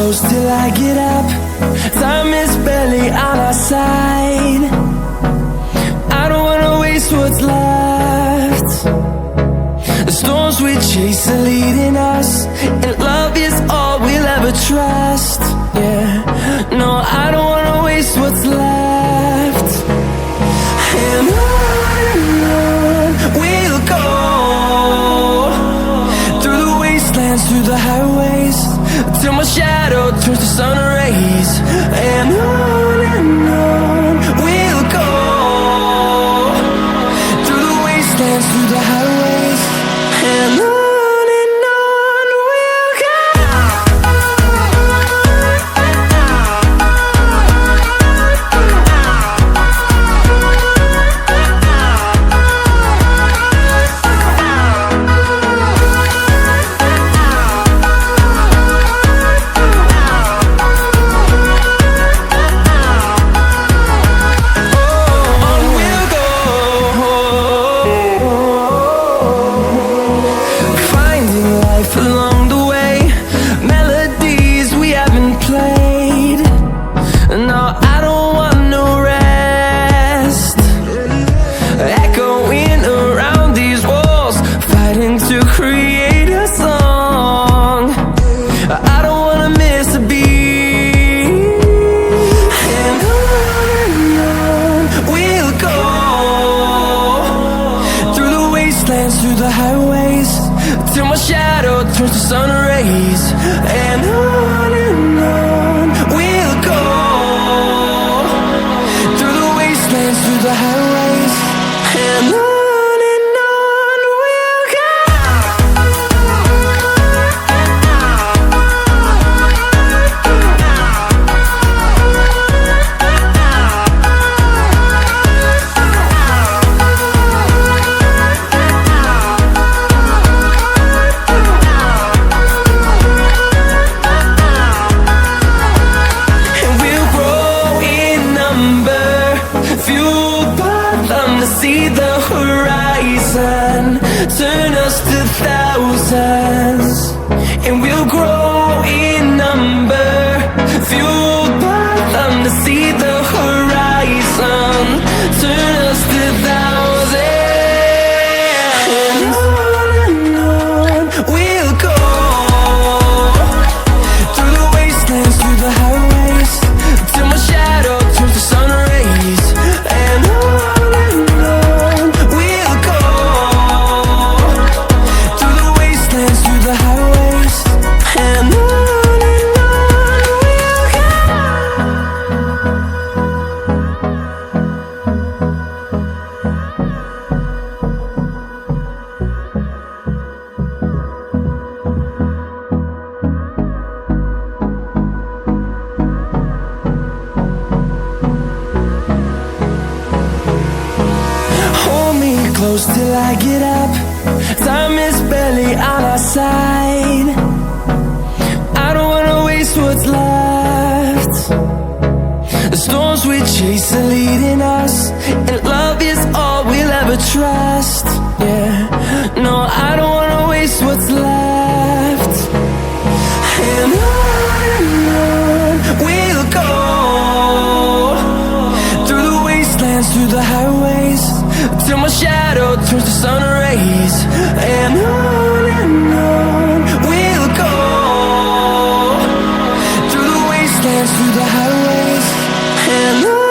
close till I get up. Time is barely on our side. I don't wanna waste what's left. The storms we chase are leading us, and love is all we'll ever trust. Yeah, no, I don't wanna waste what's left. And on we'll go, through the wastelands, through the highways, till my shadow turns to sun rays. And on we'll go, through the wastelands, through the highways, and on. Along the way, melodies we haven't played. No, I don't want no rest. Echoing around these walls, fighting to create a song. I don't wanna miss a beat. And on we'll go, through the wastelands, through the highways, till my shadow turns to sun rays. And on we'll go, through the wastelands, through the highways, and on we'll go. See the horizon, turn us to thousands, and we'll grow in number, fueled by them. To see the horizon, turn us to thousands, and on we'll go, through the wastelands, through the highways, till my shadow turns to sun rays. And on close till I get up. Time is barely on our side. I don't wanna waste what's left. The storms we chase are leading us, and love is all we'll ever trust. Yeah, no, I don't wanna waste what's left. And on we'll go, through the wastelands, through the highways, till my shadow turns to sun rays. And on we'll go, through the wastelands, through the highways, and on.